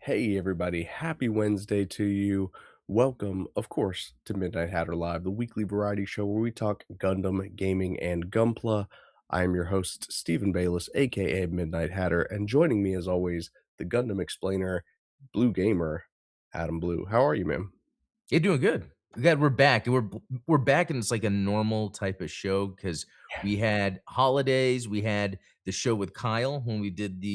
Hey, everybody. Happy Wednesday to you. Welcome, of course, to Midnight Hatter Live, the weekly variety show where we talk Gundam, gaming, and Gunpla. I am your host, Stephen Bayless, aka Midnight Hatter, and joining me, as always, the Gundam explainer, Blue Gamer, Adam Blue. How are you, man? You're doing good. Glad we're back, and we're back, and it's like a normal type of show because we had holidays, we had the show with Kyle when we did the,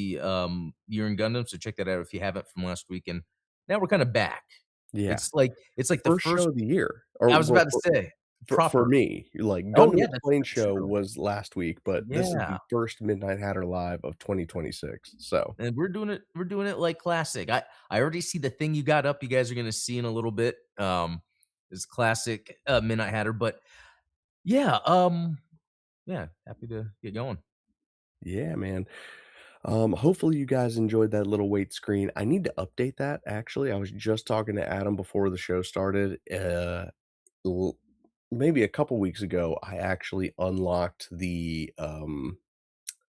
Year in Gundam, so check that out if you haven't from last week, and now we're kinda back. Yeah. It's like the First show first. of the year. Or I was well, about to say, for proper. me, like Oh, Gundam yeah, Explained that's show true. was last week, but this is Yeah, the first Midnight Hatter Live of 2026. So and we're doing it like classic. I already see the thing you got up, you guys are gonna see in a little bit, is classic, Midnight Hatter, but yeah, yeah, happy to get going. yeah, man. Hopefully you guys enjoyed that little wait screen. I need to update that actually. I was just talking to Adam before the show started. L- Maybe a couple weeks ago, I actually unlocked the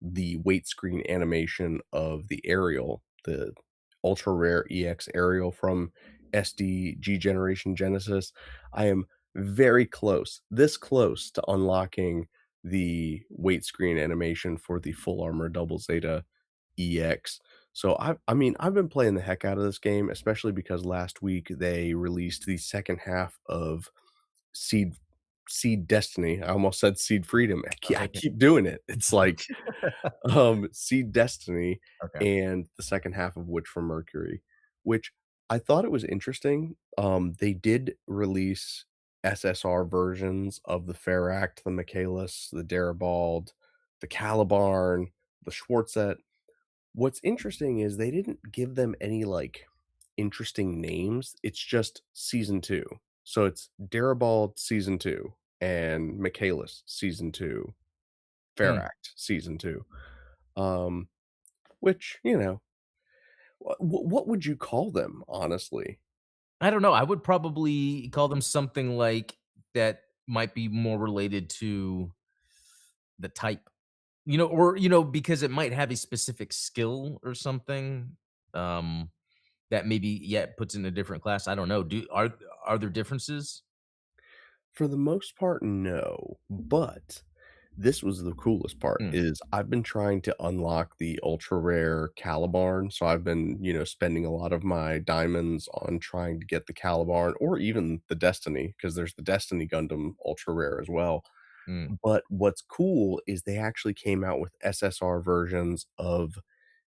wait screen animation of the Ariel, the ultra rare EX Ariel from SDG Generation Genesis. I am very close, this close to unlocking the wait screen animation for the full armor double Zeta EX. So I mean, I've been playing the heck out of this game, especially because last week they released the second half of Seed Seed Destiny. I almost said Seed Freedom. I Okay. keep doing it. It's like Seed Destiny, Okay. and the second half of Witch from Mercury, which I thought it was interesting. They did release SSR versions of the Pharact, the Michaelis, the Darabald, the Calibarn, the Schwarzette. What's interesting is they didn't give them any, like, interesting names, it's just Season 2. So it's Darabald Season 2 and Michaelis Season 2, Hmm. Pharact Season 2. Um, which, what would you call them, honestly? I don't know, I would probably call them something like that might be more related to the type, because it might have a specific skill or something, um, that maybe, yeah, puts in a different class, I don't know. Are there differences? For the most part, no, but this was the coolest part, Hmm, is I've been trying to unlock the ultra rare Calibarn, so I've been, spending a lot of my diamonds on trying to get the Calibarn or even the Destiny, because there's the Destiny Gundam ultra rare as well. hmm. But what's cool is they actually came out with SSR versions of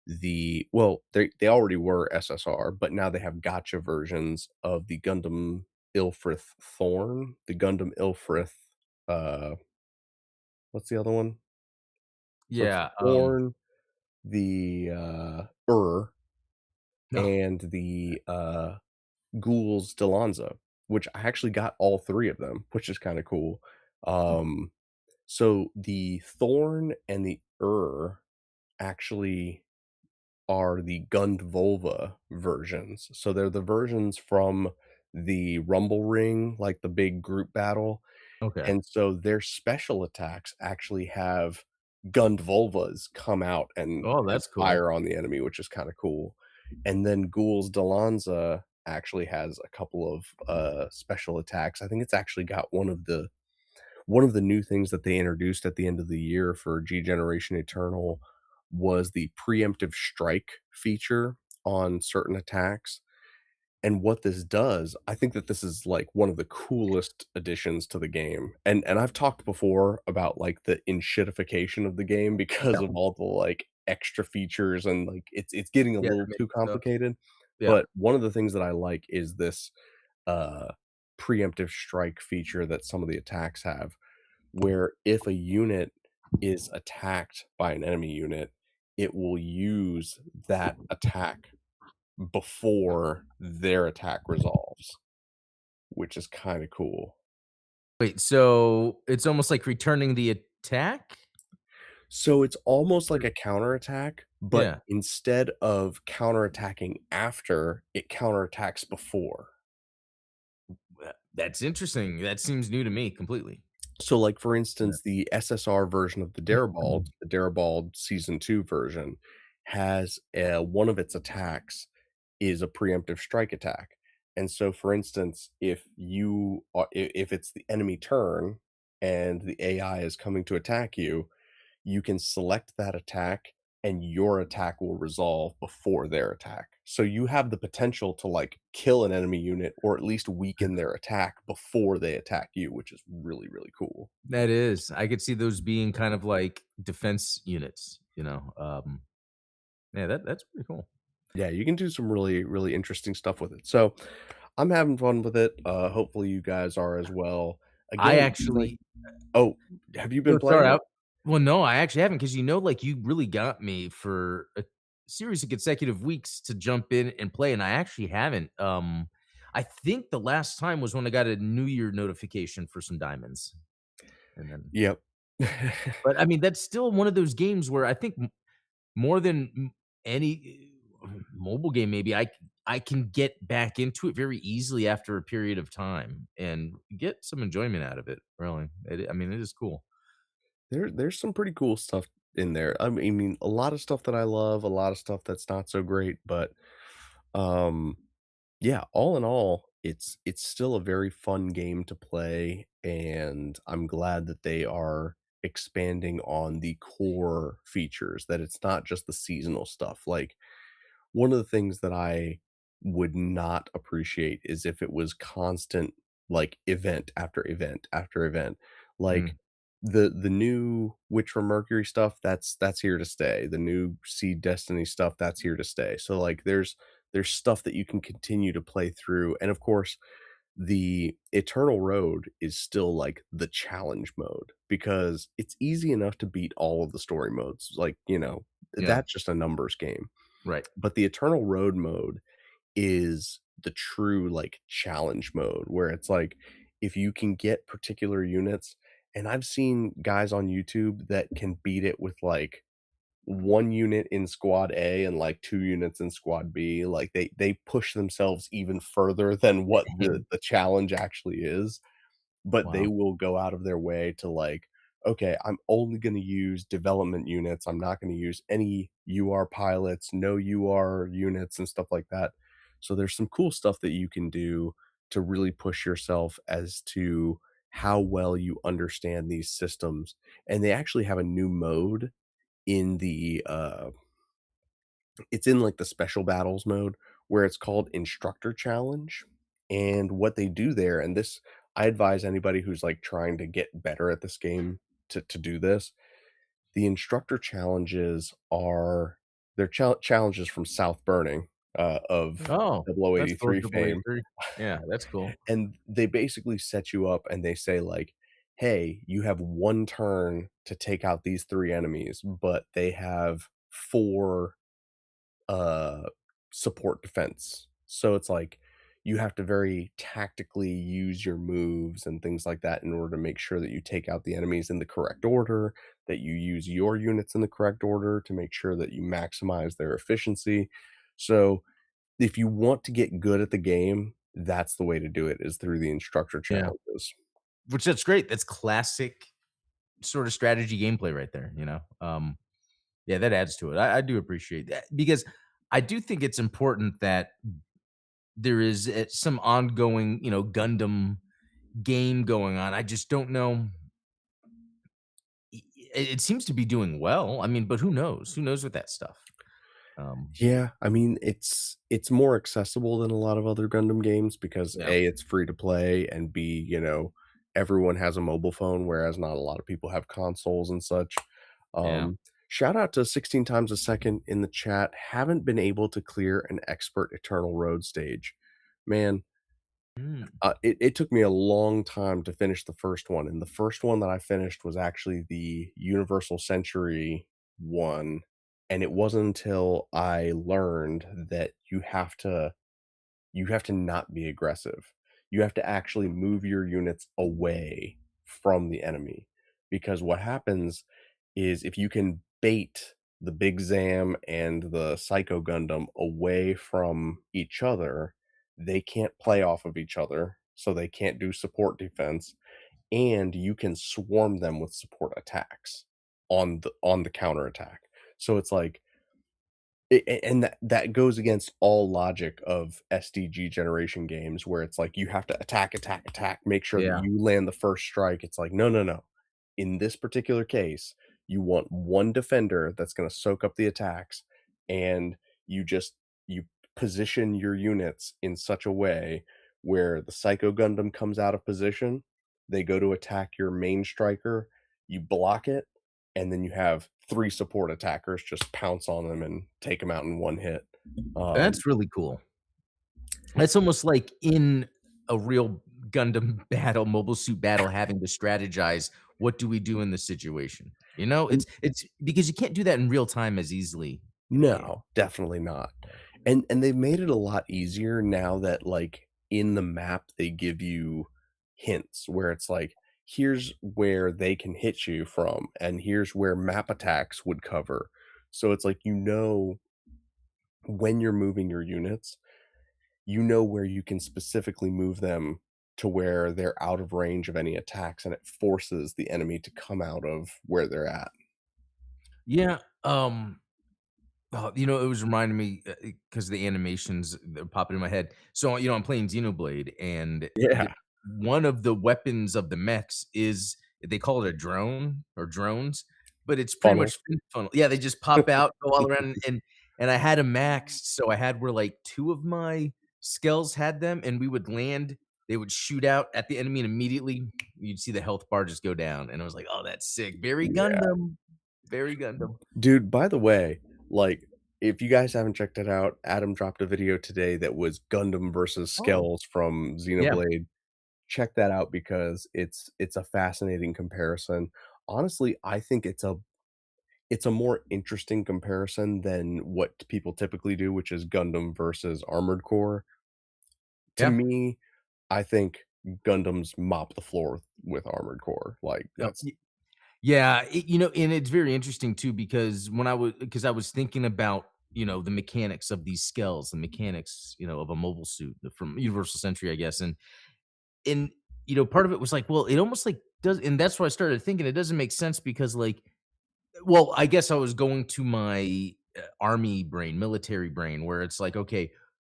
they already were SSR, but now they have gotcha versions of the Gundam Ilfrith Thorn, the Gundam Ilfrith, uh, what's the other one? So it's Yeah, Thorn, the, no. and the, Ghouls Delanza, which I actually got all 3 of them, which is kinda cool. Um, so the Thorn and the actually are the Gundvolva versions. So they're the versions from the Rumble Ring, like the big group battle, Okay. and so their special attacks actually have Gundvolvas come out Oh, and that's cool. fire on the enemy, which is kinda cool. And then Ghouls Dalanza actually has a couple of, special attacks. I think it's actually got one of the new things that they introduced at the end of the year for G Generation Eternal was the preemptive strike feature on certain attacks. And what this does, I think that this is like one of the coolest additions to the game. And I've talked before about like the enshittification of the game because of all the like extra features and like it's getting a Yeah, little that makes too stuff. complicated. Yeah. But one of the things that I like is this uh preemptive strike feature that some of the attacks have where if a unit is attacked by an enemy unit, it will use that attack before their attack resolves, which is kinda cool. Wait, so it's almost like returning the attack? So it's almost like Or a counterattack, but yeah. instead of counterattacking after, it counterattacks before. That's interesting. That seems new to me completely. So, like, for Yeah. instance, the SSR version of the Darabald Season 2 version, has, one of its attacks is a preemptive strike attack. And so, for instance, if you are if it's the enemy turn and the AI is coming to attack you, you can select that attack and your attack will resolve before their attack. So you have the potential to, like, kill an enemy unit or at least weaken their attack before they attack you, which is really, really cool. That is. I could see those being kind of like defense units, you know? Yeah, that's pretty cool. Yeah, you can do some really, really interesting stuff with it. So, I'm having fun with it, hopefully you guys are as well. I Again, be like actually oh, have you no, been sorry, playing it? well, no, I actually haven't, because you know, like, you really got me for a series of consecutive weeks to jump in and play, and I actually haven't. I think the last time was when I got a New Year notification for some diamonds, and then Yep. but, I mean, that's still one of those games where I think more than any mobile game, maybe I can get back into it very easily after a period of time and get some enjoyment out of it, really. I mean, it is cool. There's some pretty cool stuff in there. I mean, a lot of stuff that I love, a lot of stuff that's not so great, but, um, yeah, all in all, it's still a very fun game to play, and I'm glad that they are expanding on the core features, that it's not just the seasonal stuff. Like, one of the things that I would not appreciate is if it was constant, like, event after event after event. Like, Mm, the new Witch from Mercury stuff, that's here to stay. The new Seed Destiny stuff, that's here to stay. So, like, there's stuff that you can continue to play through, and, of course, the Eternal Road is still, like, the challenge mode because it's easy enough to beat all of the story modes, like, yeah, that's just a numbers game. right. But the Eternal Road mode is the true, like, challenge mode where it's like, if you can get particular units, and I've seen guys on YouTube that can beat it with, like, 1 unit in squad A and, like, 2 units in squad B, like, they push themselves even further than what the challenge actually is, but they Wow. will go out of their way to, like, "Okay, I'm only gonna use development units, I'm not gonna use any UR pilots, no UR units," and stuff like that. So there's some cool stuff that you can do to really push yourself as to how well you understand these systems, and they actually have a new mode in it's in, like, the special battles mode where it's called Instructor Challenge, and what they do there, and this I advise anybody who's, like, trying to get better at this game to do this. The Instructor Challenges are they're challenges from South Burning, of Oh, that's cool, 0083 double fame, 83. Yeah, that's cool. and they basically set you up and they say, like, "Hey, you have 1 turn to take out these 3 enemies, but they have 4 uh, support defense. So it's like you have to very tactically use your moves and things like that in order to make sure that you take out the enemies in the correct order, that you use your units in the correct order to make sure that you maximize their efficiency. So if you want to get good at the game, that's the way to do it is through the instructor Yeah, challenges. which that's great. That's classic sort of strategy gameplay right there, you know? Yeah, that adds to it. I do appreciate that because I do think it's important that there is, some ongoing, Gundam game going on. I just don't know. It seems to be doing well. I mean, but who knows? Who knows with that stuff? Um, Yeah, I mean, it's more accessible than a lot of other Gundam games because yeah, A, it's free to play, and B, everyone has a mobile phone, whereas not a lot of people have consoles and such. yeah. Shout out to 16 times a second in the chat. Haven't been able to clear an expert Eternal Road stage. Man, Mm. it took me a long time to finish the first one, and the first one that I finished was actually the Universal Century one, and it wasn't until I learned that you have to not be aggressive. You have to actually move your units away from the enemy, because what happens is if you can bait the Big Zam and the Psycho Gundam away from each other, they can't play off of each other, so they can't do support defense, and you can swarm them with support attacks on the counterattack. So it's like And that goes against all logic of SDG generation games where it's like you have to attack, attack, attack, make sure that Yeah. you land the first strike. It's like, no, no, no. In this particular case, you want one defender that's gonna soak up the attacks, and you just you position your units in such a way where the Psycho Gundam comes out of position, they go to attack your main striker, you block it, and then you have 3 support attackers just pounce on them and take them out in one hit. Um, That's really cool. It's almost like in a real Gundam battle, Mobile Suit Battle, having to strategize, "What do we do in this situation?" You know? n It's because you can't do that in real time as easily in a game. no, definitely not. And they've made it a lot easier now that, like, in the map, they give you hints where it's like, "Here's where they can hit you from, and here's where map attacks would cover." So it's like, when you're moving your units, you know where you can specifically move them to where they're out of range of any attacks, and it forces the enemy to come out of where they're at. Yeah, it was reminding me, because the animations that popping in my head. So, I'm playing Xenoblade, and the Yeah, one of the weapons of the mechs is they call it a drone or drones, but it's pretty funnel. much fin funnel. Yeah, they just pop out, go all around, and I had 'em maxed, so I had where, like, 2 of my skells had them, and we would land, they would shoot out at the enemy, and immediately you'd see the health bar just go down, and I was like, "Oh, that's sick. Very Yeah. Gundam. Very Gundam." Dude, by the way, like, if you guys haven't checked it out, Adam dropped a video today that was Gundam versus Oh, Skells from yeah. Xenoblade. Check that out because it's a fascinating comparison. Honestly, I think it's a more interesting comparison than what people typically do, which is Gundam versus Armored Core. To Yeah. me, I think Gundams mop the floor with Armored Core, like, Oh, that's yeah, and it's very interesting too because because I was thinking about, the mechanics of these skills, the mechanics, of a mobile suit from Universal Century, I guess, and part of it was like, well, it almost like does, and that's why I started thinking it doesn't make sense because like, well, I guess I was going to my army brain, military brain, where it's like, okay,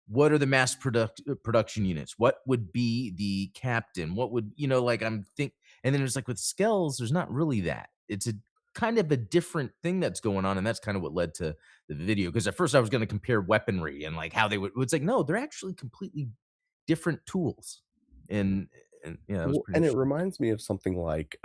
what are the production units? What would be the captain? What would like and then it's like with Skells, there's not really that. It's a kind of a different thing that's going on, and that's kind of what led to the video. Because at first I was going to compare weaponry and like how they would. It's like no, they're actually completely different tools, and yeah, that was well, pretty and it interesting. reminds me of something like,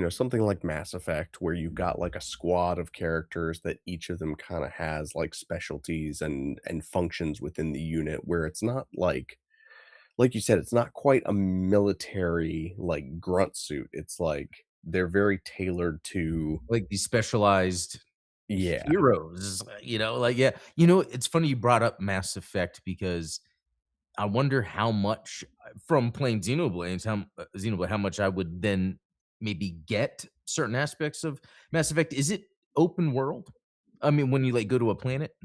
something like Mass Effect where you've got, like, a squad of characters that each of them kinda has, like, specialties and functions within the unit where it's not like you said, it's not quite a military, like, grunt suit. It's like they're very tailored to. Like these specialized Yeah. heroes, like yeah, it's funny you brought up Mass Effect because I wonder how much from playing Xenoblade, how much I would then maybe get certain aspects of Mass Effect. Is it open world? I mean, when you, like, go to a planet?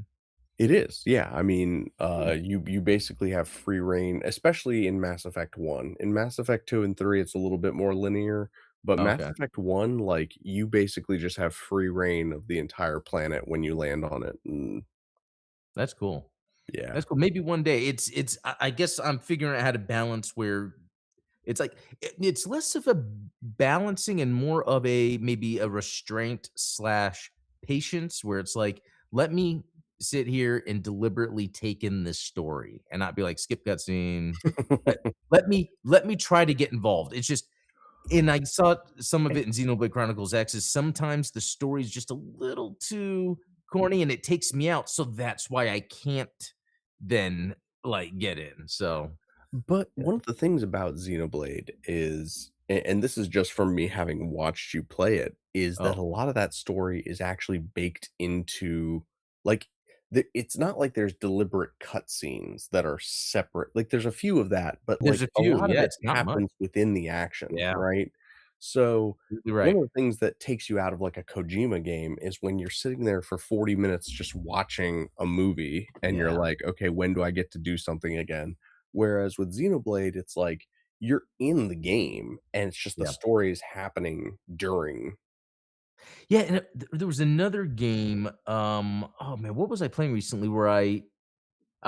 It is, yeah, I mean, Cool. you basically have free reign, especially in Mass Effect 1. In Mass Effect 2 and 3, it's a little bit more linear, but Mass Okay, Effect 1, like, you basically just have free reign of the entire planet when you land on it, and that's cool. yeah. That's cool. Maybe one day I guess I'm figuring out how to balance where it's like it's less of a balancing and more of a maybe a restraint slash patience where it's like, let me sit here and deliberately take in this story and not be like skip cutscene. Let, let me try to get involved. It's just and I saw some of it in Xenoblade Chronicles X is sometimes the story is just a little too corny and it takes me out. So that's why I can't then like get in. So But yeah. one of the things about Xenoblade is, and this is just from me having watched you play it, is that Oh, a lot of that story is actually baked into, like, it's not like there's deliberate cutscenes that are separate. Like, there's a few of that, but there's like a a few. lot of Yeah, it it's not much. happens within the action, Yeah. right? So You're one right. of the things that takes you out of like a Kojima game is when you're sitting there for 40 minutes just watching a movie and you're Yeah. like, okay, when do I get to do something again? Whereas with Xenoblade, it's like you're in the game and it's just the Yeah. story is happening during. Yeah, and there was another game, oh man, what was I playing recently where I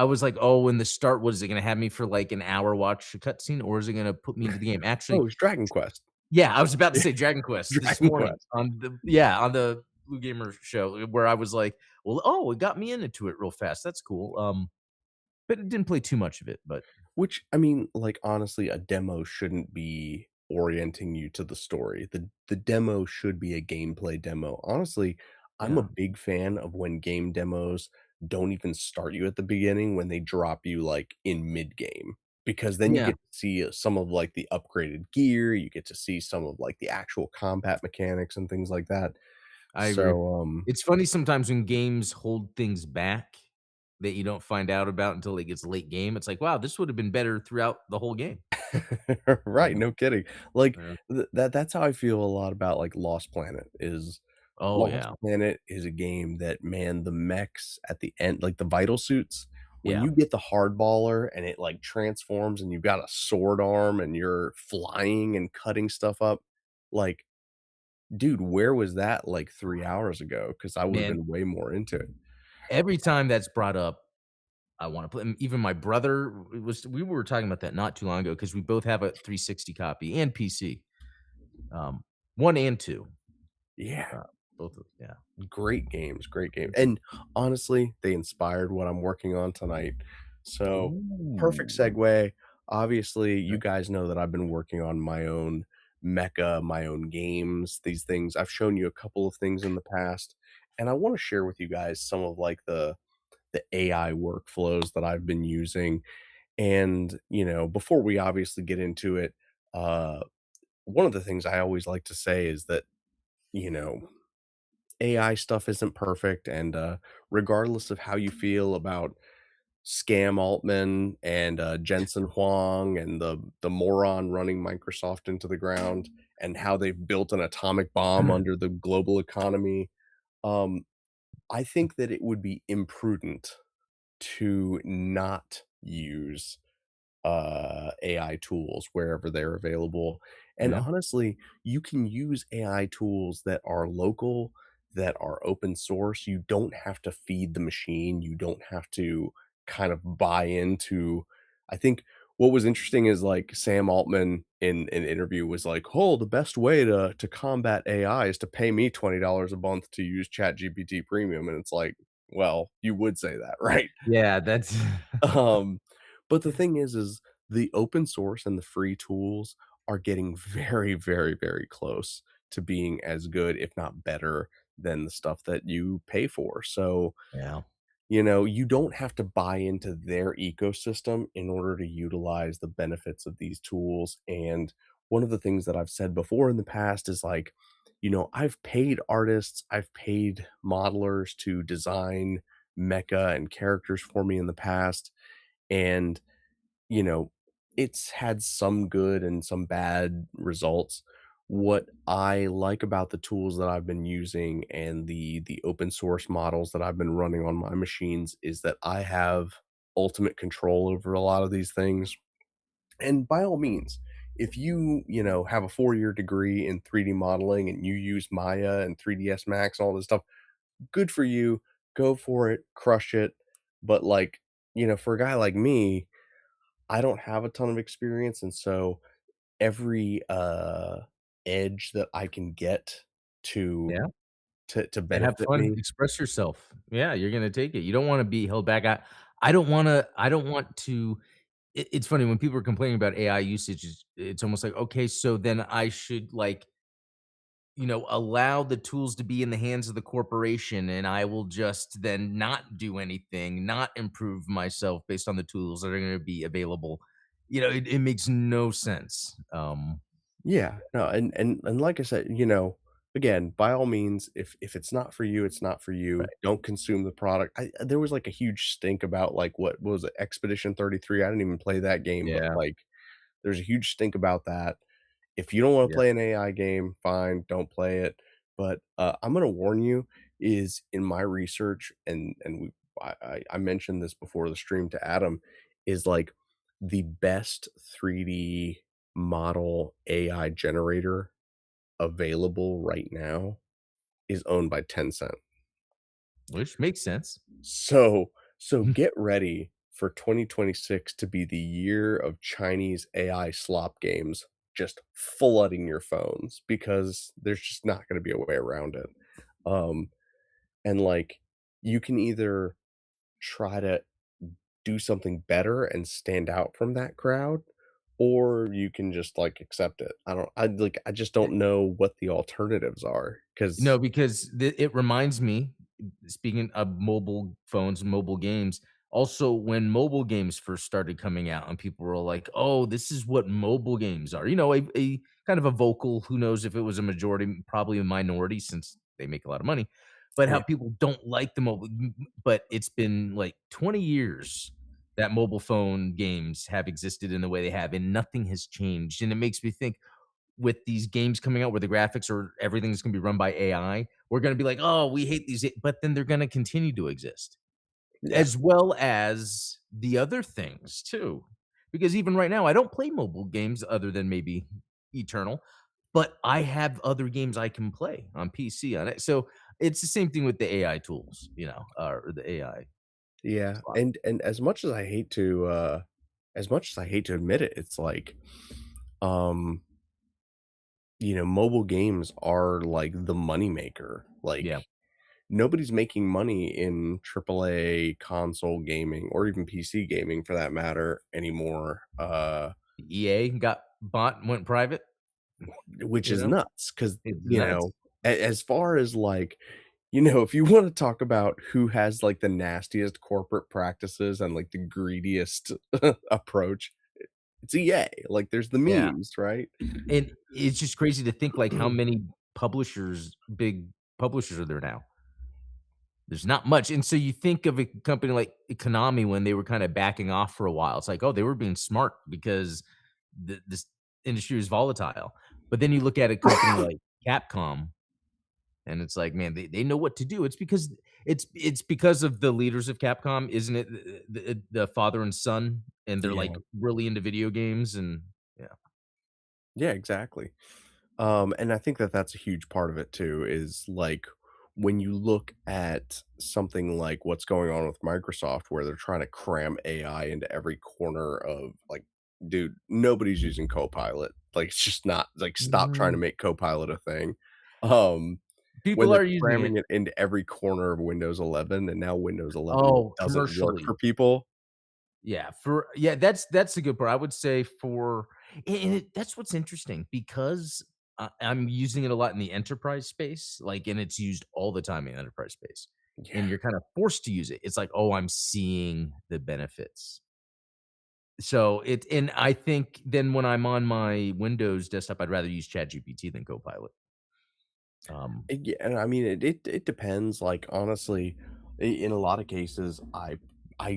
was like, "Oh, in the start, what is it gonna have me for, like, an hour watch a cutscene, or is it gonna put me into the game?" Oh, Actually, it's Dragon Quest. yeah, I was about to Yeah, say Dragon Quest this Dragon morning Quest. on the Blue Gamer show where I was like, "Well, oh, it got me into it real fast, that's cool." But it didn't play too much of it, but Which, I mean, like, honestly, a demo shouldn't be orienting you to the story. The demo should be a gameplay demo. Honestly, I'm a yeah, big fan of when game demos don't even start you at the beginning, when they drop you, like, in mid-game, because then you yeah, get to see, some of, like, the upgraded gear, you get to see some of, like, the actual combat mechanics and things like that. I agree. So, It's funny sometimes when games hold things back that you don't find out about until it gets late game, it's like, "Wow, this would have been better throughout the whole game." right, Yeah, no kidding. Like, yeah. that's how I feel a lot about, like, Lost Planet is Oh, Lost yeah, Planet is a game that, man, the mechs at the end, like, the vital suits, when yeah. you get the hardballer and it, like, transforms and you've got a sword arm and you're flying and cutting stuff up, like, dude, where was that, like, 3 hours ago? Because I would've Man, been way more into it. every time that's brought up, I wanna play even my brother was we were talking about that not too long ago because we both have a 360 copy and PC, um, 1 and 2, Yeah. uh, both of yeah. Great games, great game, and honestly, they inspired what I'm working on tonight. So, perfect Ooh, segue. Obviously, you okay. guys know that I've been working on my own mecha, my own games, these things. I've shown you a couple of things in the past, and I wanna share with you guys some of, like, the AI workflows that I've been using, and, before we obviously get into it, uh, one of the things I always like to say is that, you know AI stuff isn't perfect, and, regardless of how you feel about Scam Altman and, Jensen Huang and the moron running Microsoft into the ground and how they've built an atomic bomb under the global economy, um, I think that it would be imprudent to not use AI tools wherever they're available. And Yeah, honestly, you can use AI tools that are local, that are open source. You don't have to feed the machine. You don't have to kind of buy into. I think what was interesting is like Sam Altman in an interview was like, "Oh, the best way to combat AI is to pay me $20 a month to use ChatGPT Premium." And it's like, well, you would say that, right? yeah, that's Um, but the thing is the open source and the free tools are getting very, very, very close to being as good, if not better, than the stuff that you pay for. So, yeah, you don't have to buy into their ecosystem in order to utilize the benefits of these tools. And one of the things that I've said before in the past is like, I've paid artists, I've paid modelers to design mecha and characters for me in the past, and, you know, it's had some good and some bad results. What I like about the tools that I've been using and the open source models that I've been running on my machines is that I have ultimate control over a lot of these things. And by all means, if have a 4-year degree in 3D modeling and you use Maya and 3ds Max, all this stuff, good for you. Go for it, crush it. But like, for a guy like me, I don't have a ton of experience, and so every, edge that I can get to yeah. to And have benefit fun, me. express yourself. Yeah, you're gonna take it. You don't wanna be held back. I don't want to it's funny when people are complaining about AI usage, it's almost like, "Okay, so then I should, like, allow the tools to be in the hands of the corporation, and I will just then not do anything, not improve myself based on the tools that are gonna be available." It makes no sense. Yeah, no, and like I said, again, by all means, if it's not for you, it's not for you. Right. Don't consume the product. There was, like, a huge stink about, like, what was it, Expedition 33? I didn't even play that game, but, Yeah, like, there's a huge stink about that. If you don't wanna yeah, play an AI game, fine, don't play it, but, I'm gonna warn you is in my research, and I mentioned this before the stream to Adam, is, like, the best 3D model AI generator available right now is owned by Tencent. which makes sense. So so get ready for 2026 to be the year of Chinese AI slop games just flooding your phones because there's just not gonna be a way around it. Um, and, like, you can either try to do something better and stand out from that crowd, or you can just, like, accept it. I just don't know what the alternatives are No, because because it reminds me, speaking of mobile phones and mobile games, also when mobile games first started coming out and people were like, "Oh, this is what mobile games are." A kind of a vocal, who knows if it was a majority, probably a minority since they make a lot of money, but how yeah, people don't like the but it's been like 20 years that mobile phone games have existed in the way they have, and nothing has changed, and it makes me think, with these games coming out where the graphics or everything's gonna be run by AI, we're gonna be like, "Oh, we hate these," but then they're gonna continue to exist, yeah, as well as the other things too. Because even right now, I don't play mobile games other than maybe Eternal, but I have other games I can play on PC on it. So it's the same thing with the AI tools, or the AI yeah, slot. and as much as I hate to admit it, it's like, um, mobile games are, like, the moneymaker. Like, Yeah. nobody's making money in AAA console gaming or even PC gaming for that matter anymore, EA got bought and went private, which you is know? nuts 'cause, It's nuts. as far as, like, if you wanna talk about who has, like, the nastiest corporate practices and, like, the greediest approach, it's EA. Like, there's the Yeah. memes, right? And it's just crazy to think, like, how many big publishers are there now? There's not much, and so you think of a company like Konami when they were kinda backing off for a while, it's like, "Oh, they were being smart because this industry is volatile." But then you look at a company like Capcom, and it's like, man, they know what to do. It's because of the leaders of Capcom, isn't it? The father and son, and they're, like, Yeah. really into video games, and yeah. Yeah, exactly. And I think that that's a huge part of it too, is like when you look at something like what's going on with Microsoft, where they're trying to cram AI into every corner of like, dude, nobody's using Copilot. Like, it's just not like stop trying to Mm. make Copilot a thing. Um, when People they're are using it. cramming it into every corner of Windows 11, and now Windows 11 Oh, doesn't work commercially. for people. Yeah, that's a good part. I would say for and that's what's interesting because I'm using it a lot in the enterprise space, like, and it's used all the time in enterprise space, and Yeah. you're kind of forced to use it. It's like, oh, I'm seeing the benefits. So and I think then when I'm on my Windows desktop, I'd rather use ChatGPT than Copilot. Um, Yeah, and I mean, it depends, like, honestly, in a lot of cases, I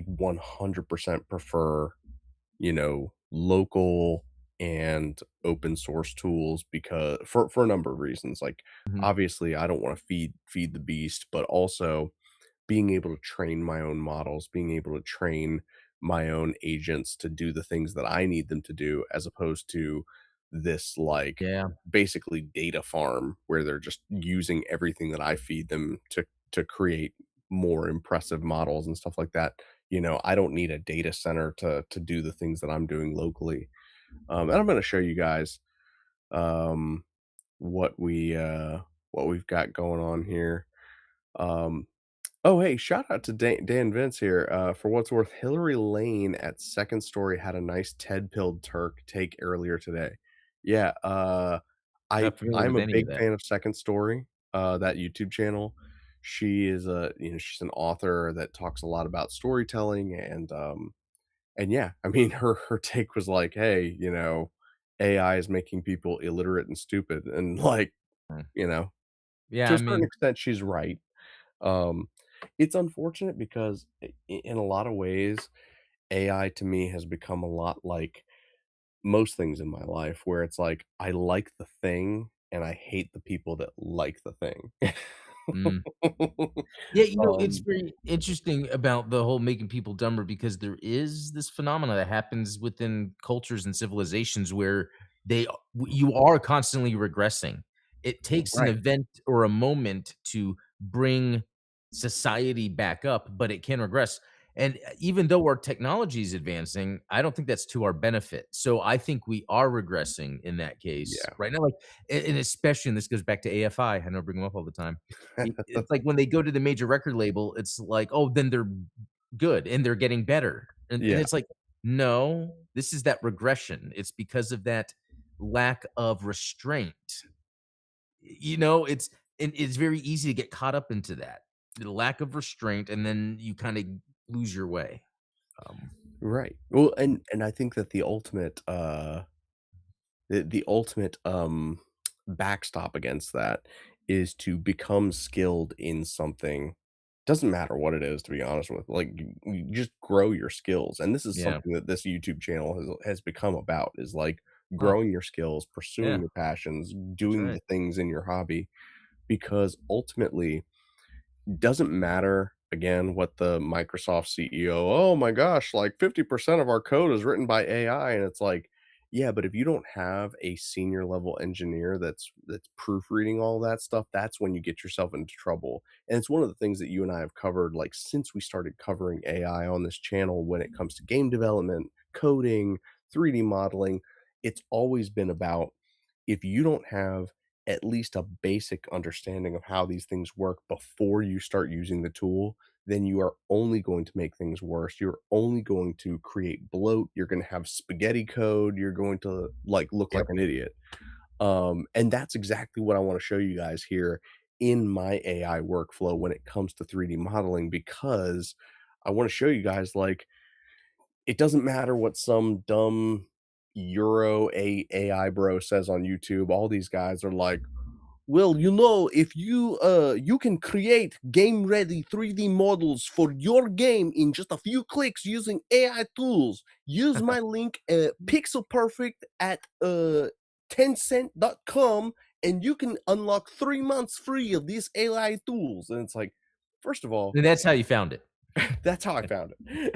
100% prefer, local and open source tools because for a number of reasons, like, mhm. obviously, I don't wanna feed the beast, but also being able to train my own models, being able to train my own agents to do the things that I need them to do, as opposed to this, like, Yeah, basically data farm where they're just using everything that I feed them to create more impressive models and stuff like that. I don't need a data center to do the things that I'm doing locally. And I'm gonna show you guys, um, what we've got going on here. Um, Oh, hey, shout out to Dan Vince here. For what's worth, Hillary Lane at Second Story had a nice Ted Pilled Turk take earlier today. Yeah, not familiar I'm with a any big of that. fan of Second Story, that YouTube channel. She's an author that talks a lot about storytelling and yeah, I mean her take was like, "Hey, AI is making people illiterate and stupid." And like, Mm. you know, Yeah, to I a certain mean, extent she's right. Um, it's unfortunate because in a lot of ways, AI to me has become a lot like most things in my life where it's like, I like the thing and I hate the people that like the thing. mm. Yeah, it's Um, very interesting about the whole making people dumber because there is this phenomena that happens within cultures and civilizations where you are constantly regressing. It takes an Right. event or a moment to bring society back up, but it can regress. And even though our technology is advancing, I don't think that's to our benefit. So I think we are regressing in that case Yeah. right now. Like, and especially, and this goes back to AFI. I know I bring them up all the time. It's like when they go to the major record label, it's like, oh, then they're good and they're getting better. And Yeah. it's like, no, this is that regression. It's because of that lack of restraint. It's and it's very easy to get caught up into that, the lack of restraint, and then you kinda lose your way. Um, Right. Well, and I think that the ultimate, backstop against that is to become skilled in something. Doesn't matter what it is, to be honest with, like, you just grow your skills, and this is yeah. something that this YouTube channel has become about, is, like, Oh, growing your skills, yeah, pursuing your passions, that's doing right. the things in your hobby, because ultimately doesn't matter, again, what the Microsoft CEO, "Oh my gosh, like 50% of our code is written by AI," and it's like, yeah, but if you don't have a senior level engineer that's proofreading all that stuff, that's when you get yourself into trouble, and it's one of the things that you and I have covered, like, since we started covering AI on this channel when it comes to game development, coding, 3D modeling, it's always been about, if you don't have at least a basic understanding of how these things work before you start using the tool, then you are only going to make things worse. You're only going to create bloat. You're going to have spaghetti code. You're going to like look like Yep. an idiot. And that's exactly what I want to show you guys here in my AI workflow when it comes to 3D modeling, because I want to show you guys, like, it doesn't matter what some dumb AI bro says on YouTube. All these guys are like, well, if you can create game ready 3D models for your game in just a few clicks using AI tools. Use my link, pixel perfect at 10cent.com, and you can unlock 3 months free of these AI tools. And it's like, first of all, And that's how you found it. that's how I found it.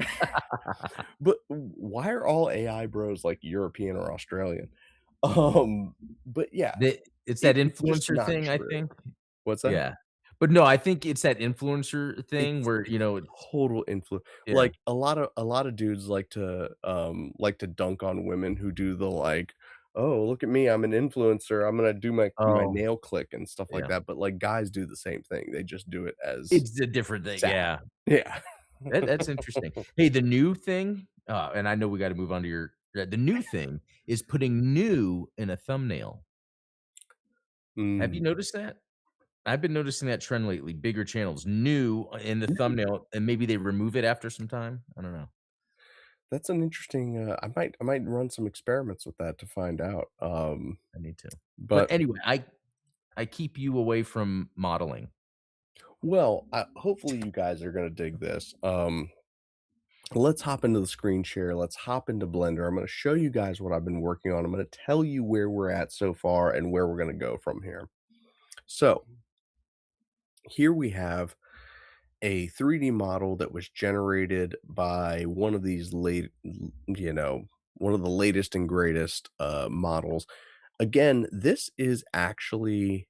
But why are all AI bros like European or Australian? But yeah, It's that it's just influencer not thing, I true. think. What's that? Yeah. But no, I think it's that influencer thing where, It's it's total influence. yeah. Like, a lot of dudes like to dunk on women who do the, like, "Oh, look at me, I'm an influencer, I'm gonna do my Oh, nail click," and stuff like yeah. that, but, like, guys do the same thing, they just do it as It's a different thing, sad. yeah. Yeah. That's interesting. Hey, the new thing, and I know we gotta move on to your the new thing is putting "new" in a thumbnail. Have you Mm. noticed that? I've been noticing that trend lately, bigger channels, "new" in the thumbnail, and maybe they remove it after some time? I don't know. That's an interesting, I might run some experiments with that to find out, I need to. But but anyway, I keep you away from modeling. well, hopefully you guys are gonna dig this. Let's hop into the screen share. Let's hop into Blender. I'm going to show you guys what I've been working on. I'm going to tell you where we're at so far and where we're going to go from here. So here we have a 3D model that was generated by one of these one of the latest and greatest models. Again, this is actually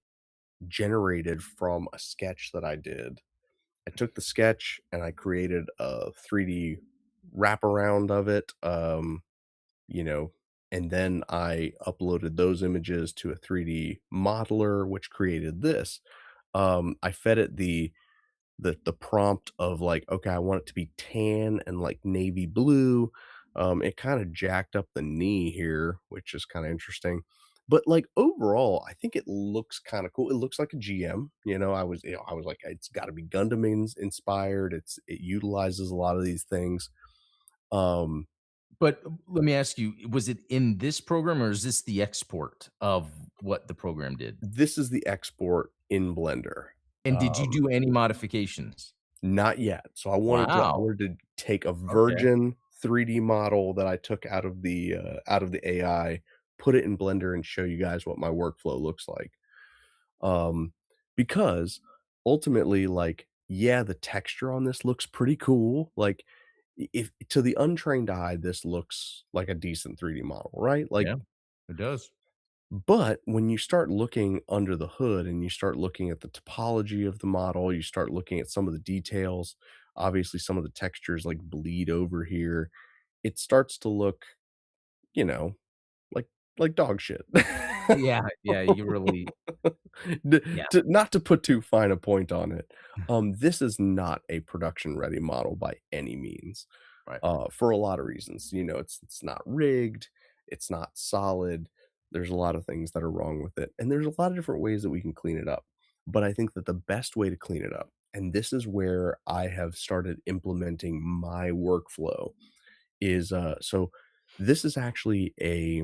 generated from a sketch that I did. I took the sketch and I created a 3D wraparound of it. You know, and then I uploaded those images to a 3D modeler, which created this. I fed it the prompt of like, okay, I want it to be tan and like navy blue. It kind of jacked up the knee here, which is kind of interesting. But like overall, I think it looks kind of cool. It looks like a GM. I was like, it's got to be Gundam inspired. It utilizes a lot of these things. Um, But let me ask you, was it in this program or is this the export of what the program did? This is the export in Blender. And did you do any modifications? Not yet. So I Wow. wanted to take a Okay. virgin 3D model that I took out of the AI, put it in Blender, and show you guys what my workflow looks like. Um, because ultimately, like, yeah, the texture on this looks pretty cool. Like, if to the untrained eye, this looks like a decent 3D model, right? Like, Yeah, it does. But when you start looking under the hood and you start looking at the topology of the model, you start looking at some of the details, obviously some of the textures like bleed over here, it starts to look, you know, like dog shit. Yeah, yeah, you really yeah, Not to put too fine a point on it, this is not a production-ready model by any means, right. for a lot of reasons. You know, it's not rigged, it's not solid, there's a lot of things that are wrong with it, and there's a lot of different ways that we can clean it up. But I think that the best way to clean it up, and this is where I have started implementing my workflow, is, so this is actually a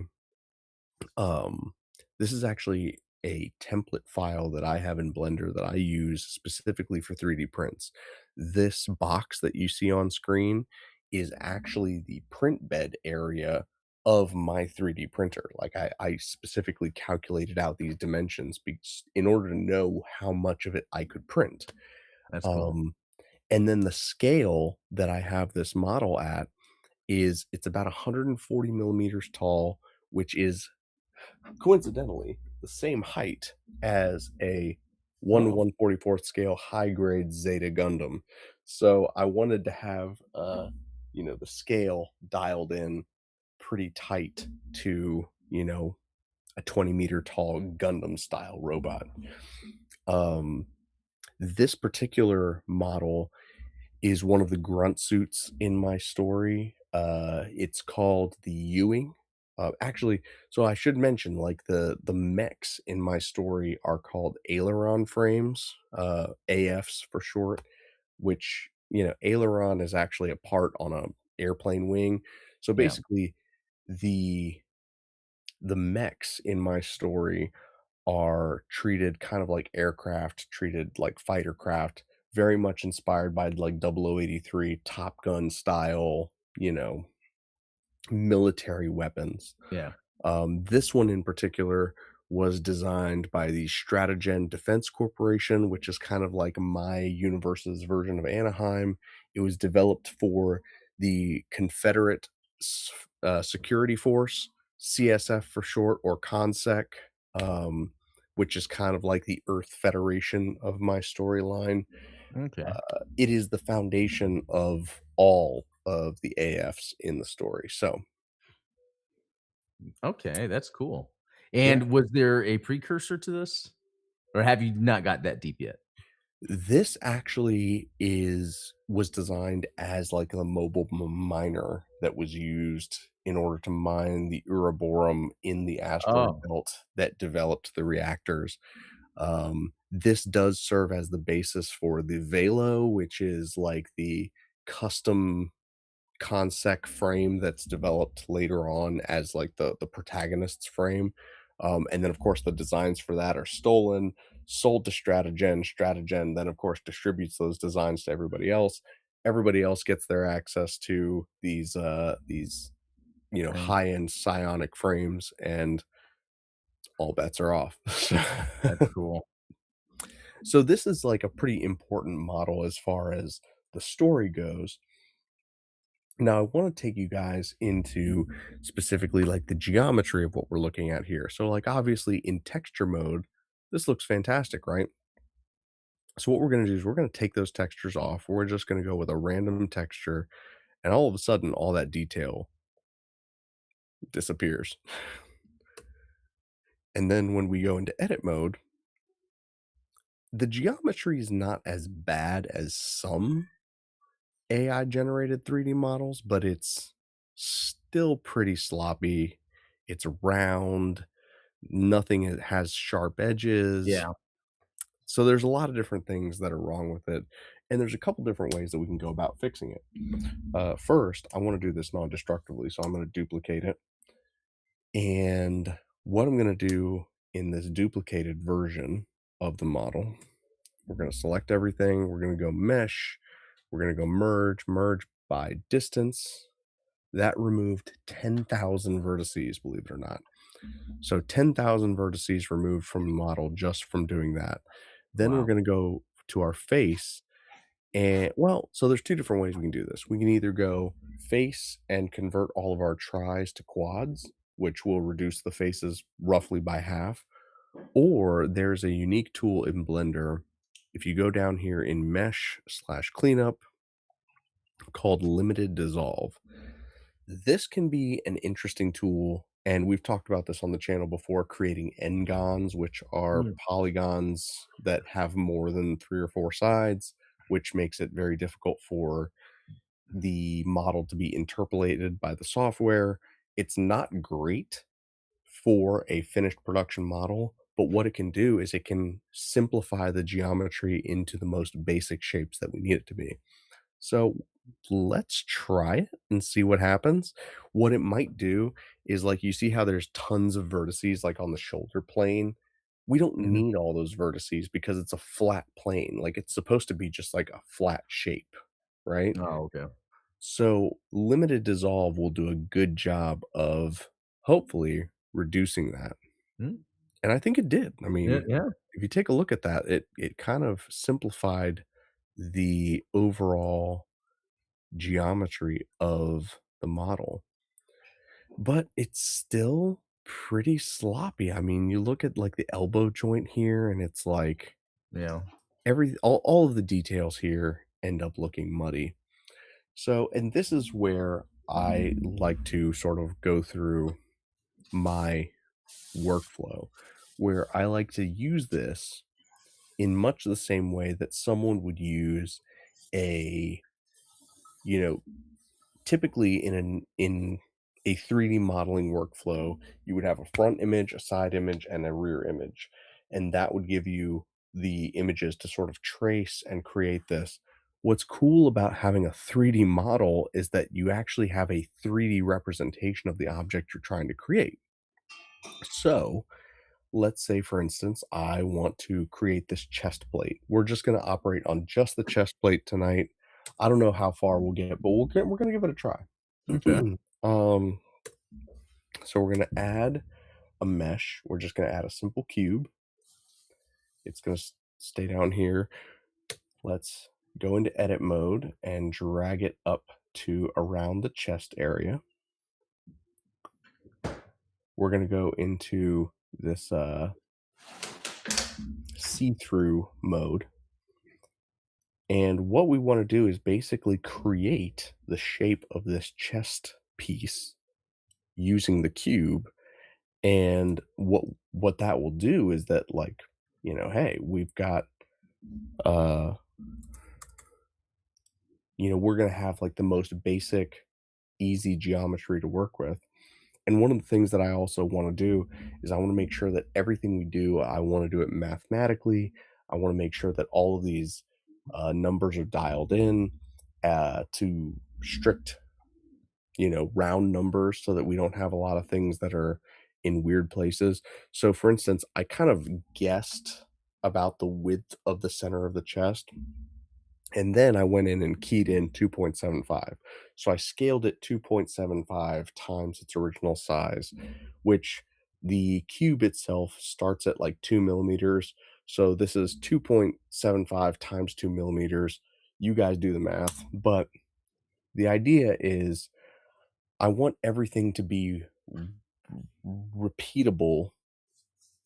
um, this is actually a template file that I have in Blender that I use specifically for 3D prints. This box that you see on screen is actually the print bed area of my 3D printer. Like I specifically calculated out these dimensions in order to know how much of it I could print. That's cool. Um, and then the scale that I have this model at is it's about 140 millimeters tall, which is coincidentally the same height as a Oh, 1/144th scale high grade Zeta Gundam. So I wanted to have, the scale dialed in pretty tight to, a 20-meter tall Gundam style robot. Um, this particular model is one of the grunt suits in my story. It's called the Ewing. Actually, so I should mention, like, the mechs in my story are called aileron frames, AFs for short, which, aileron is actually a part on a airplane wing. So yeah, basically, the the mechs in my story are treated kind of like aircraft, treated like fighter craft, very much inspired by like 0083 Top Gun style, military weapons. yeah. This one in particular was designed by the Stratogen Defense Corporation, which is kind of like my universe's version of Anaheim. It was developed for the Confederate Security Force, CSF for short, or CONSEC, which is kind of like the Earth Federation of my storyline. Okay. It is the foundation of all of the AFs in the story. So, Okay, that's cool. yeah. And was there a precursor to this? Or have you not got that deep yet? This actually was designed as like a mobile miner that was used in order to mine the Ouroboros in the asteroid Oh, belt that developed the reactors. This does serve as the basis for the Velo, which is like the custom consec frame that's developed later on as like the protagonist's frame. And then of course the designs for that are stolen, sold to Stratogen. Stratogen then of course distributes those designs to everybody else. Everybody else gets their access to these frames. high-end psionic frames, and all bets are off. That's cool. So this is like a pretty important model as far as the story goes. Now, I want to take you guys into specifically like the geometry of what we're looking at here. So, like, obviously, in texture mode, this looks fantastic, right? So, what we're going to do is we're going to take those textures off. We're just going to go with a random texture, and all of a sudden, all that detail disappears. And then when we go into edit mode, the geometry is not as bad as some AI generated 3D models, but it's still pretty sloppy. It's round. Nothing has sharp edges. Yeah. So there's a lot of different things that are wrong with it, and there's a couple different ways that we can go about fixing it. First, I want to do this non-destructively, so I'm going to duplicate it. And what I'm going to do in this duplicated version of the model, we're going to select everything. We're going to go mesh. We're going to go merge, merge by distance. That removed 10,000 vertices, believe it or not. So 10,000 vertices removed from the model just from doing that. Then we're Wow. going to go to our face. And well, so there's two different ways we can do this. We can either go face and convert all of our tris to quads, which will reduce the faces roughly by half. Or there's a unique tool in Blender. If you go down here in mesh slash cleanup called limited dissolve, this can be an interesting tool. And we've talked about this on the channel before, creating n-gons, which are Mm, polygons that have more than 3 or 4 sides, which makes it very difficult for the model to be interpolated by the software. It's not great for a finished production model, but what it can do is it can simplify the geometry into the most basic shapes that we need it to be. So let's try it and see what happens. What it might do is, like, you see how there's tons of vertices like on the shoulder plane. We don't mhm. need all those vertices because it's a flat plane. Like, it's supposed to be just like a flat shape, right? Oh, okay. So limited dissolve will do a good job of hopefully reducing that. Mm, And I think it did. I yeah, mean, yeah, if you take a look at that, it kind of simplified the overall geometry of the model, but it's still pretty sloppy. I mean, you look at like the elbow joint here, and it's like yeah. all of the details here end up looking muddy. So, and this is where I like to sort of go through my workflow, where I like to use this in much the same way that someone would use a, you know, typically in a 3D modeling workflow, you would have a front image, a side image, and a rear image, and that would give you the images to sort of trace and create this. What's cool about having a 3D model is that you actually have a 3D representation of the object you're trying to create. So, let's say, for instance, I want to create this chest plate. We're just gonna operate on just the chest plate tonight. I don't know how far we'll get, but we're gonna give it a try. Okay. Um, so we're gonna add a mesh. We're just gonna add a simple cube. It's gonna stay down here. Let's go into edit mode and drag it up to around the chest area. We're gonna go into this see-through mode. And what we want to do is basically create the shape of this chest piece using the cube. And what that will do is that, like, hey, we've got uh we're going to have like the most basic easy geometry to work with. And one of the things that I also want to do is I want to make sure that everything we do, I want to do it mathematically. I want to make sure that all of these numbers are dialed in to strict, round numbers so that we don't have a lot of things that are in weird places. So, for instance, I kind of guessed about the width of the center of the chest, and then I went in and keyed in 2.75. So I scaled it 2.75 times its original size, which the cube itself starts at like 2 millimeters. So this is 2.75 times 2 millimeters. You guys do the math. But the idea is I want everything to be repeatable